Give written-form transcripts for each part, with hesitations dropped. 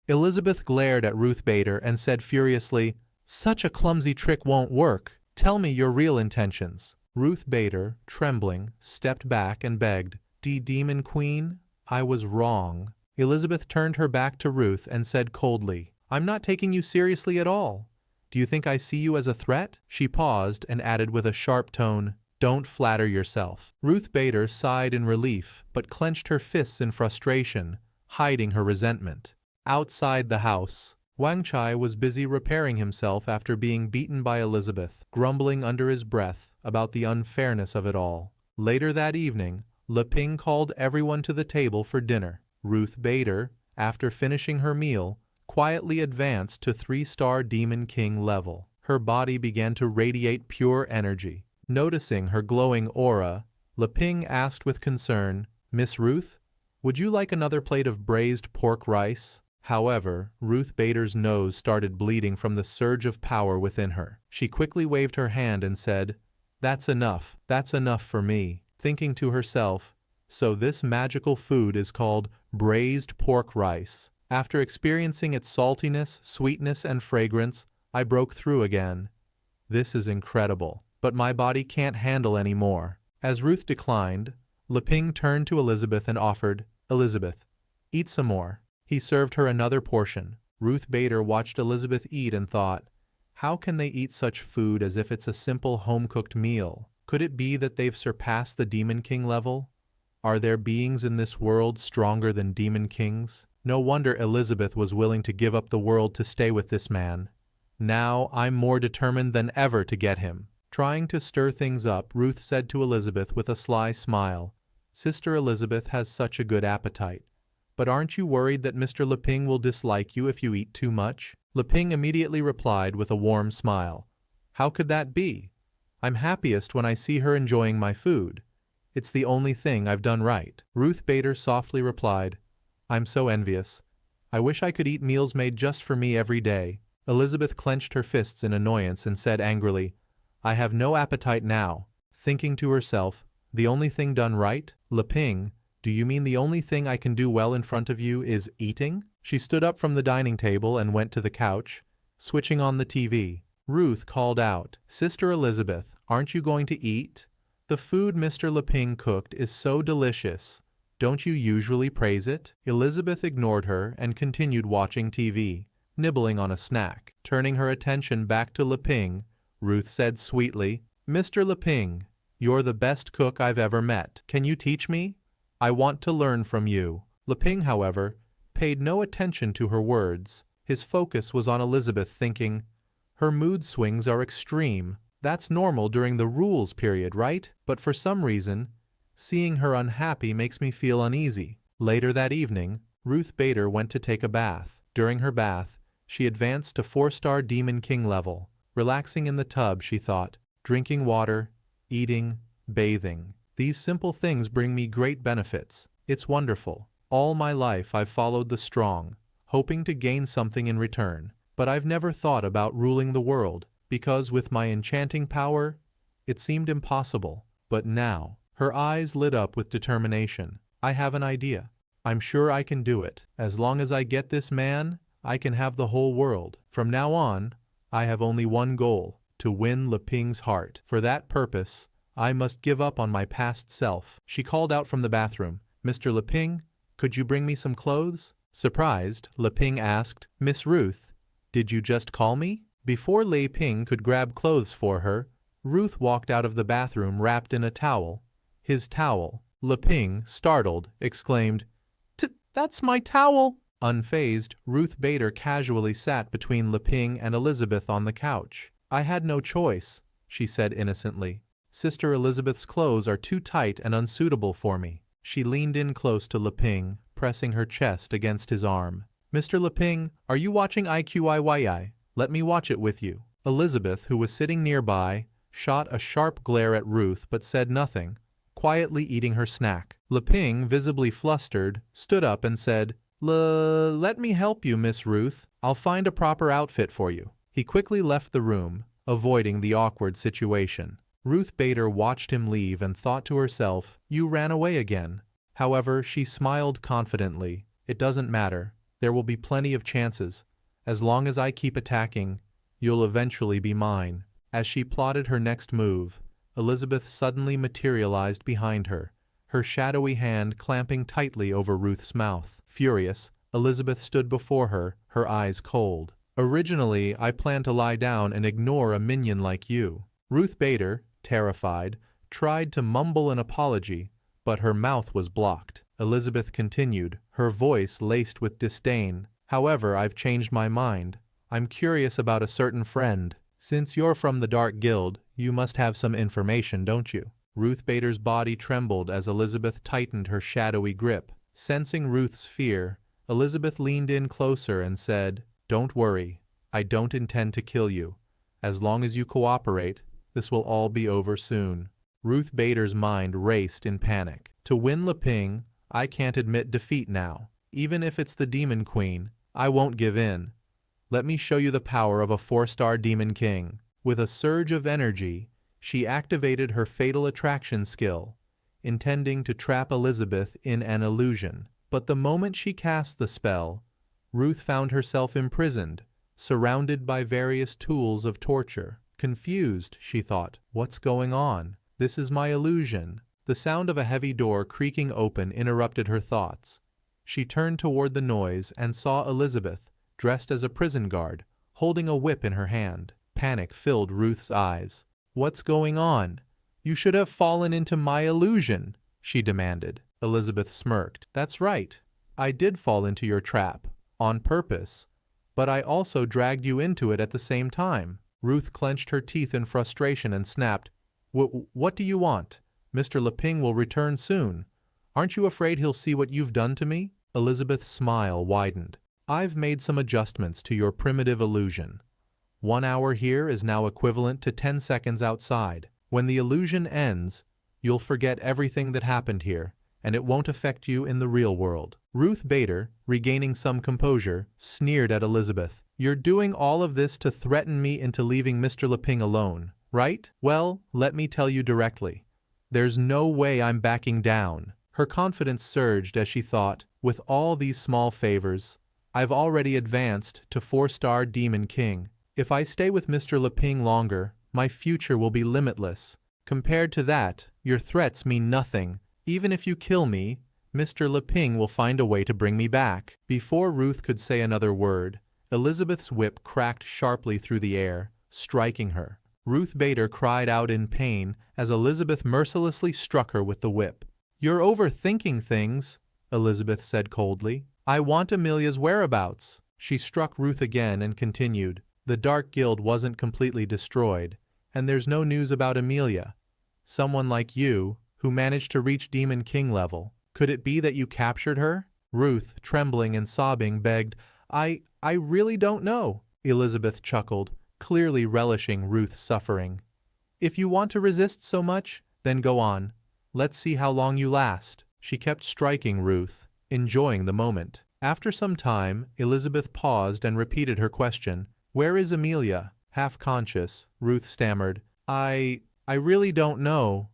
Elizabeth glared at Ruth Bader and said furiously, "Such a clumsy trick won't work. Tell me your real intentions." Ruth Bader, trembling, stepped back and begged, Demon Queen, I was wrong." Elizabeth turned her back to Ruth and said coldly, "I'm not taking you seriously at all. Do you think I see you as a threat?" She paused and added with a sharp tone, "Don't flatter yourself." Ruth Bader sighed in relief but clenched her fists in frustration, hiding her resentment. Outside the house, Wang Chai was busy repairing himself after being beaten by Elizabeth, grumbling under his breath about the unfairness of it all. Later that evening, Le Ping called everyone to the table for dinner. Ruth Bader, after finishing her meal, quietly advanced to 3-star Demon King level. Her body began to radiate pure energy. Noticing her glowing aura, Le Ping asked with concern, "Miss Ruth, would you like another plate of braised pork rice?" However, Ruth Bader's nose started bleeding from the surge of power within her. She quickly waved her hand and said, That's enough for me," thinking to herself, so this magical food is called braised pork rice. After experiencing its saltiness, sweetness, and fragrance, I broke through again. This is incredible, but my body can't handle any more. As Ruth declined, Le Ping turned to Elizabeth and offered, "Elizabeth, eat some more." He served her another portion. Ruth Bader watched Elizabeth eat and thought, how can they eat such food as if it's a simple home-cooked meal? Could it be that they've surpassed the Demon King level? Are there beings in this world stronger than Demon Kings? No wonder Elizabeth was willing to give up the world to stay with this man. Now I'm more determined than ever to get him. Trying to stir things up, Ruth said to Elizabeth with a sly smile, "Sister Elizabeth has such a good appetite. But aren't you worried that Mr. Le Ping will dislike you if you eat too much?" Le Ping immediately replied with a warm smile, "How could that be? I'm happiest when I see her enjoying my food. It's the only thing I've done right." Ruth Bader softly replied, "I'm so envious. I wish I could eat meals made just for me every day." Elizabeth clenched her fists in annoyance and said angrily, "I have no appetite now," thinking to herself, "The only thing done right? Le Ping, do you mean the only thing I can do well in front of you is eating?" She stood up from the dining table and went to the couch, switching on the TV. Ruth called out, "Sister Elizabeth, aren't you going to eat? The food Mr. Le Ping cooked is so delicious. Don't you usually praise it?" Elizabeth ignored her and continued watching TV, nibbling on a snack. Turning her attention back to Le Ping, Ruth said sweetly, "Mr. Le Ping, you're the best cook I've ever met. Can you teach me? I want to learn from you." Le Ping, however, paid no attention to her words. His focus was on Elizabeth, thinking, her mood swings are extreme. That's normal during the rules period, right? But for some reason, seeing her unhappy makes me feel uneasy. Later that evening, Ruth Bader went to take a bath. During her bath, she advanced to 4-star Demon King level. Relaxing in the tub, she thought, drinking water, eating, bathing. These simple things bring me great benefits. It's wonderful. All my life I've followed the strong, hoping to gain something in return. But I've never thought about ruling the world, because with my enchanting power, it seemed impossible. But now, her eyes lit up with determination. I have an idea. I'm sure I can do it. As long as I get this man, I can have the whole world. From now on, I have only one goal, to win Le Ping's heart. For that purpose, I must give up on my past self. She called out from the bathroom, "Mr. Le Ping, could you bring me some clothes?" Surprised, Le Ping asked, "Miss Ruth, did you just call me?" Before Le Ping could grab clothes for her, Ruth walked out of the bathroom wrapped in a towel. His towel. Le Ping, startled, exclaimed, "That's my towel!" Unfazed, Ruth Bader casually sat between Le Ping and Elizabeth on the couch. "I had no choice," she said innocently. "Sister Elizabeth's clothes are too tight and unsuitable for me." She leaned in close to Le Ping, pressing her chest against his arm. "Mr. Le Ping, are you watching IQIYI? Let me watch it with you." Elizabeth, who was sitting nearby, shot a sharp glare at Ruth but said nothing, quietly eating her snack. Le Ping, visibly flustered, stood up and said, Let me help you, Miss Ruth. I'll find a proper outfit for you." He quickly left the room, avoiding the awkward situation. Ruth Bader watched him leave and thought to herself, "You ran away again." However, she smiled confidently. "It doesn't matter. There will be plenty of chances. As long as I keep attacking, you'll eventually be mine." As she plotted her next move, Elizabeth suddenly materialized behind her, her shadowy hand clamping tightly over Ruth's mouth. Furious, Elizabeth stood before her, her eyes cold. "Originally, I planned to lie down and ignore a minion like you." Ruth Bader, terrified, tried to mumble an apology, but her mouth was blocked. Elizabeth continued, her voice laced with disdain. "However, I've changed my mind. I'm curious about a certain friend. Since you're from the Dark Guild, you must have some information, don't you?" Ruth Bader's body trembled as Elizabeth tightened her shadowy grip. Sensing Ruth's fear, Elizabeth leaned in closer and said, "Don't worry. I don't intend to kill you. As long as you cooperate, this will all be over soon." Ruth Bader's mind raced in panic. "To win Leping, I can't admit defeat now. Even if it's the Demon Queen, I won't give in. Let me show you the power of a 4-star Demon King." With a surge of energy, she activated her Fatal Attraction skill, intending to trap Elizabeth in an illusion. But the moment she cast the spell, Ruth found herself imprisoned, surrounded by various tools of torture. Confused, she thought, "What's going on? This is my illusion." The sound of a heavy door creaking open interrupted her thoughts. She turned toward the noise and saw Elizabeth, dressed as a prison guard, holding a whip in her hand. Panic filled Ruth's eyes. "What's going on? You should have fallen into my illusion," she demanded. Elizabeth smirked. "That's right. I did fall into your trap, on purpose, but I also dragged you into it at the same time." Ruth clenched her teeth in frustration and snapped, What do you want? Mr. Leping will return soon. Aren't you afraid he'll see what you've done to me?" Elizabeth's smile widened. "I've made some adjustments to your primitive illusion. 1 hour here is now equivalent to 10 seconds outside. When the illusion ends, you'll forget everything that happened here, and it won't affect you in the real world." Ruth Bader, regaining some composure, sneered at Elizabeth. "You're doing all of this to threaten me into leaving Mr. Leping alone, right? Well, let me tell you directly. There's no way I'm backing down." Her confidence surged as she thought, with all these small favors, I've already advanced to 4-star Demon King. If I stay with Mr. Leping longer, my future will be limitless. Compared to that, your threats mean nothing. Even if you kill me, Mr. Leping will find a way to bring me back. Before Ruth could say another word, Elizabeth's whip cracked sharply through the air, striking her. Ruth Bader cried out in pain as Elizabeth mercilessly struck her with the whip. "You're overthinking things," Elizabeth said coldly. "I want Amelia's whereabouts." She struck Ruth again and continued, "The Dark Guild wasn't completely destroyed, and there's no news about Amelia. Someone like you, who managed to reach Demon King level. Could it be that you captured her?" Ruth, trembling and sobbing, begged, I really don't know." Elizabeth chuckled, clearly relishing Ruth's suffering. "If you want to resist so much, then go on. Let's see how long you last." She kept striking Ruth, enjoying the moment. After some time, Elizabeth paused and repeated her question. "Where is Amelia?" Half conscious, Ruth stammered, I really don't know.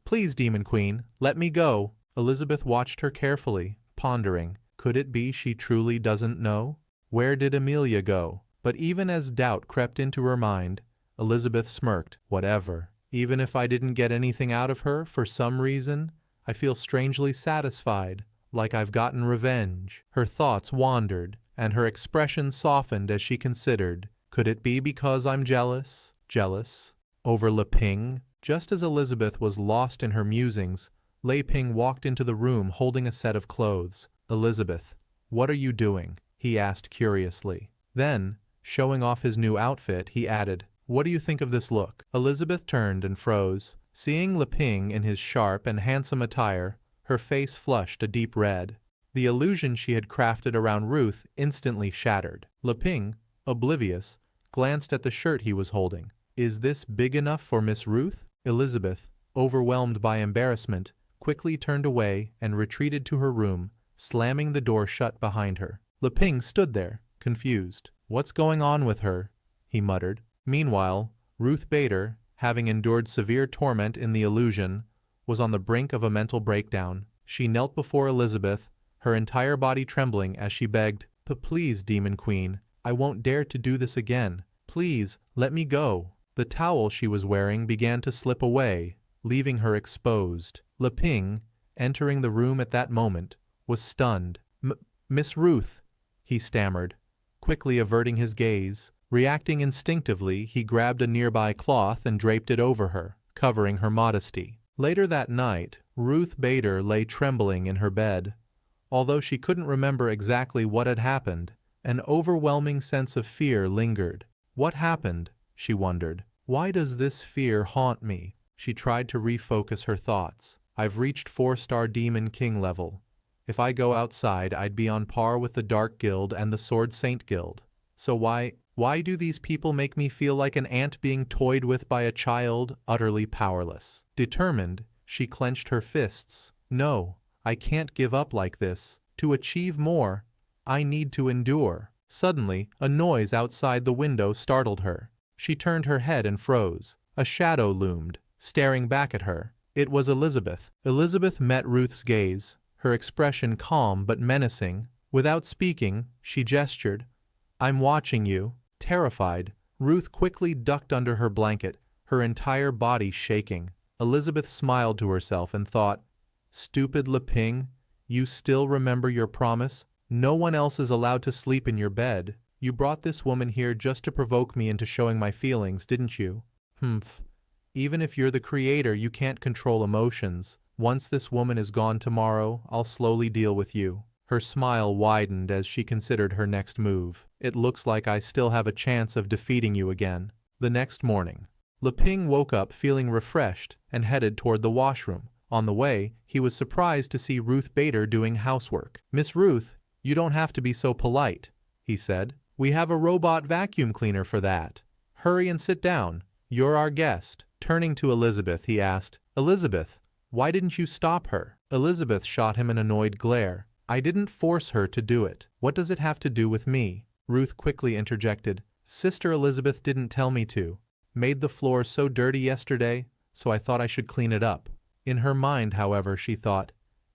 Please, Demon Queen, let me go." Elizabeth watched her carefully, pondering. Could it be she truly doesn't know? Where did Amelia go? But even as doubt crept into her mind, Elizabeth smirked. Whatever. Even if I didn't get anything out of her for some reason, I feel strangely satisfied, like I've gotten revenge. Her thoughts wandered, and her expression softened as she considered. Could it be because I'm jealous? Jealous? Over Leping? Just as Elizabeth was lost in her musings, Leping walked into the room holding a set of clothes. "Elizabeth, what are you doing?" he asked curiously. Then, showing off his new outfit, he added, "What do you think of this look?" Elizabeth turned and froze. Seeing Leping in his sharp and handsome attire, her face flushed a deep red. The illusion she had crafted around Ruth instantly shattered. Leping, oblivious, glanced at the shirt he was holding. "Is this big enough for Miss Ruth?" Elizabeth, overwhelmed by embarrassment, quickly turned away and retreated to her room, slamming the door shut behind her. Leping stood there, confused. "What's going on with her?" he muttered. Meanwhile, Ruth Bader, having endured severe torment in the illusion, was on the brink of a mental breakdown. She knelt before Elizabeth, her entire body trembling as she begged, Please, Demon Queen, I won't dare to do this again. Please, let me go." The towel she was wearing began to slip away, leaving her exposed. Leping, entering the room at that moment, was stunned. "Miss Ruth," he stammered, quickly averting his gaze. Reacting instinctively, he grabbed a nearby cloth and draped it over her, covering her modesty. Later that night, Ruth Bader lay trembling in her bed. Although she couldn't remember exactly what had happened, an overwhelming sense of fear lingered. What happened? She wondered. Why does this fear haunt me? She tried to refocus her thoughts. I've reached 4-star Demon King level. If I go outside, I'd be on par with the Dark Guild and the Sword Saint Guild. So why do these people make me feel like an ant being toyed with by a child, utterly powerless? Determined, she clenched her fists. No, I can't give up like this. To achieve more, I need to endure. Suddenly, a noise outside the window startled her. She turned her head and froze. A shadow loomed, staring back at her. It was Elizabeth. Elizabeth met Ruth's gaze, her expression calm but menacing. Without speaking, she gestured. I'm watching you. Terrified, Ruth quickly ducked under her blanket, her entire body shaking. Elizabeth smiled to herself and thought, Stupid Leping, you still remember your promise? No one else is allowed to sleep in your bed. You brought this woman here just to provoke me into showing my feelings, didn't you? Humph. Even if you're the creator, you can't control emotions. Once this woman is gone tomorrow, I'll slowly deal with you. Her smile widened as she considered her next move. It looks like I still have a chance of defeating you again. The next morning, Leping woke up feeling refreshed and headed toward the washroom. On the way, he was surprised to see Ruth Bader doing housework. Miss Ruth, you don't have to be so polite, he said. We have a robot vacuum cleaner for that. Hurry and sit down. You're our guest. Turning to Elizabeth, he asked, Elizabeth, why didn't you stop her? Elizabeth shot him an annoyed glare. I didn't force her to do it. What does it have to do with me? Ruth quickly interjected. Sister Elizabeth didn't tell me to. Made the floor so dirty yesterday, so I thought I should clean it up. In her mind, however, she thought,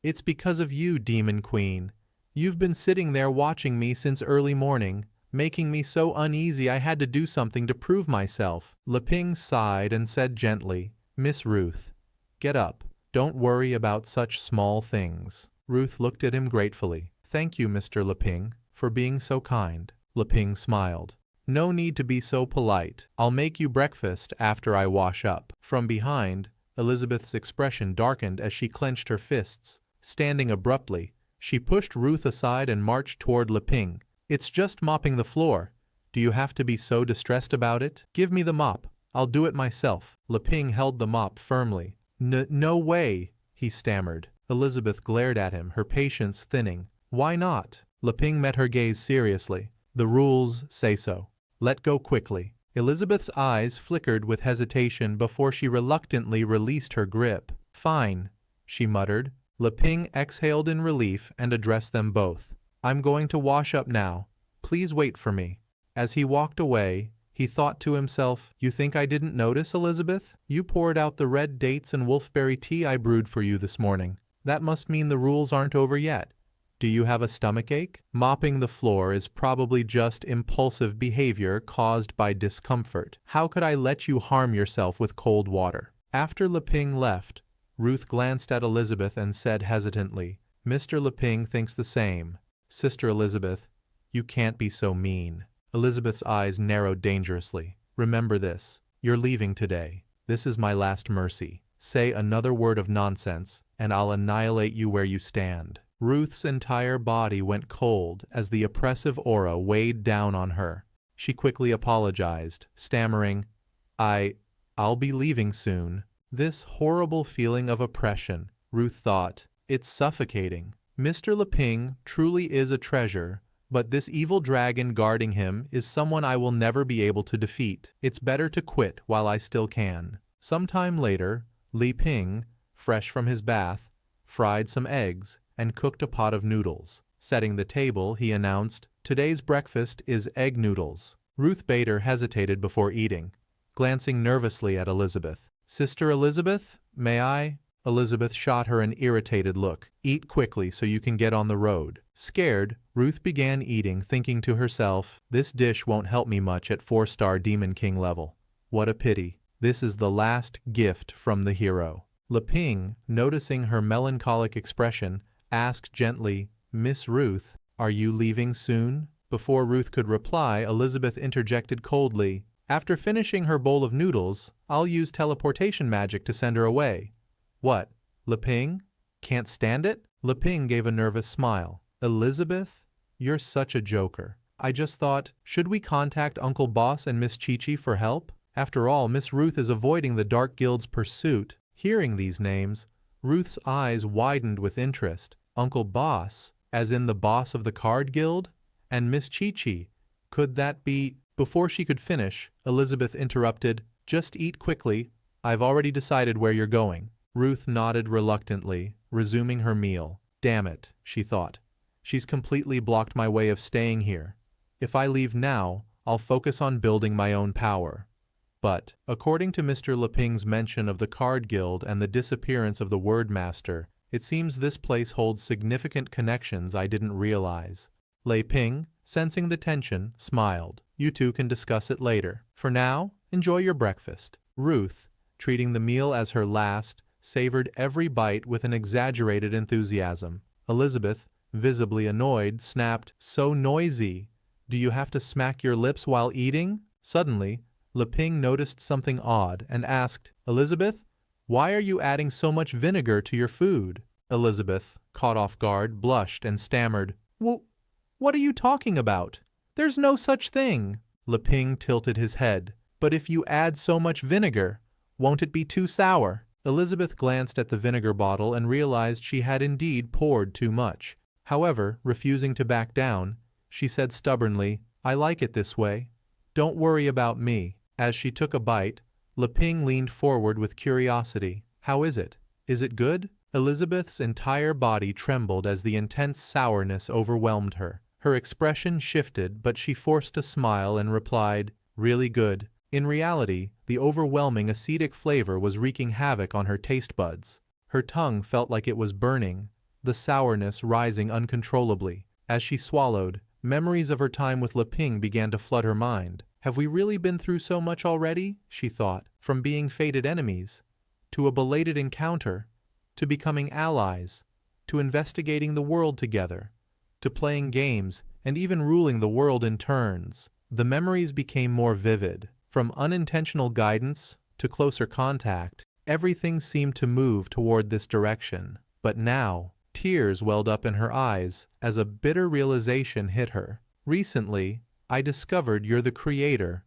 It's because of you, Demon Queen. You've been sitting there watching me since early morning, making me so uneasy I had to do something to prove myself. Leping sighed and said gently, Miss Ruth, get up. Don't worry about such small things. Ruth looked at him gratefully. Thank you, Mr. Leping, for being so kind. Leping smiled. No need to be so polite. I'll make you breakfast after I wash up. From behind, Elizabeth's expression darkened as she clenched her fists. Standing abruptly, she pushed Ruth aside and marched toward Leping. It's just mopping the floor. Do you have to be so distressed about it? Give me the mop. I'll do it myself. Leping held the mop firmly. No way, he stammered. Elizabeth glared at him, her patience thinning. Why not? Leping met her gaze seriously. The rules say so. Let go quickly. Elizabeth's eyes flickered with hesitation before she reluctantly released her grip. Fine, she muttered. Leping exhaled in relief and addressed them both. I'm going to wash up now. Please wait for me. As he walked away, he thought to himself, You think I didn't notice, Elizabeth? You poured out the red dates and wolfberry tea I brewed for you this morning. That must mean the rules aren't over yet. Do you have a stomachache? Mopping the floor is probably just impulsive behavior caused by discomfort. How could I let you harm yourself with cold water? After Leping left, Ruth glanced at Elizabeth and said hesitantly, Mr. Leping thinks the same. Sister Elizabeth, you can't be so mean. Elizabeth's eyes narrowed dangerously. Remember this. You're leaving today. This is my last mercy. Say another word of nonsense, and I'll annihilate you where you stand. Ruth's entire body went cold as the oppressive aura weighed down on her. She quickly apologized, stammering, I'll be leaving soon. This horrible feeling of oppression, Ruth thought, it's suffocating. Mr. Leping truly is a treasure, but this evil dragon guarding him is someone I will never be able to defeat. It's better to quit while I still can. Sometime later, Leping, fresh from his bath, fried some eggs and cooked a pot of noodles. Setting the table, he announced, Today's breakfast is egg noodles. Ruth Bader hesitated before eating, glancing nervously at Elizabeth. Sister Elizabeth, may I? Elizabeth shot her an irritated look. Eat quickly so you can get on the road. Scared, Ruth began eating, thinking to herself, this dish won't help me much at 4-star Demon King level. What a pity. This is the last gift from the hero. Leping, noticing her melancholic expression, asked gently, Miss Ruth, are you leaving soon? Before Ruth could reply, Elizabeth interjected coldly, after finishing her bowl of noodles, I'll use teleportation magic to send her away. What? Leping? Can't stand it? Leping gave a nervous smile. Elizabeth? You're such a joker. I just thought, should we contact Uncle Boss and Miss Chi-Chi for help? After all, Miss Ruth is avoiding the Dark Guild's pursuit. Hearing these names, Ruth's eyes widened with interest. Uncle Boss, as in the boss of the Card Guild? And Miss Chi-Chi, could that be— Before she could finish, Elizabeth interrupted, just eat quickly, I've already decided where you're going. Ruth nodded reluctantly, resuming her meal. Damn it, she thought. She's completely blocked my way of staying here. If I leave now, I'll focus on building my own power. But, according to Mr. Leping's mention of the Card Guild and the disappearance of the Word Master, it seems this place holds significant connections I didn't realize. Leping, sensing the tension, smiled. You two can discuss it later. For now, enjoy your breakfast. Ruth, treating the meal as her last, savored every bite with an exaggerated enthusiasm. Elizabeth, visibly annoyed, snapped, so noisy. Do you have to smack your lips while eating? Suddenly, Leping noticed something odd and asked, Elizabeth, why are you adding so much vinegar to your food? Elizabeth, caught off guard, blushed and stammered, What are you talking about? There's no such thing. Leping tilted his head. But if you add so much vinegar, won't it be too sour? Elizabeth glanced at the vinegar bottle and realized she had indeed poured too much. However, refusing to back down, she said stubbornly, I like it this way. Don't worry about me. As she took a bite, Leping leaned forward with curiosity. How is it? Is it good? Elizabeth's entire body trembled as the intense sourness overwhelmed her. Her expression shifted, but she forced a smile and replied, really good. In reality, the overwhelming acetic flavor was wreaking havoc on her taste buds. Her tongue felt like it was burning, the sourness rising uncontrollably. As she swallowed, memories of her time with Leping began to flood her mind. Have we really been through so much already? She thought. From being fated enemies, to a belated encounter, to becoming allies, to investigating the world together, to playing games, and even ruling the world in turns. The memories became more vivid. From unintentional guidance to closer contact, everything seemed to move toward this direction. But now, tears welled up in her eyes as a bitter realization hit her. Recently, I discovered you're the creator,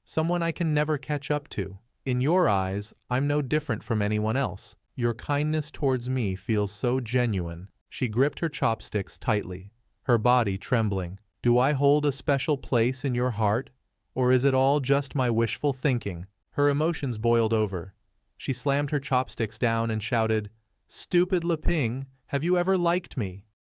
someone I can never catch up to. In your eyes, I'm no different from anyone else. Your kindness towards me feels so genuine. She gripped her chopsticks tightly, her body trembling. Do I hold a special place in your heart? Or is it all just my wishful thinking? Her emotions boiled over. She slammed her chopsticks down and shouted, Stupid Leping, have you ever liked me?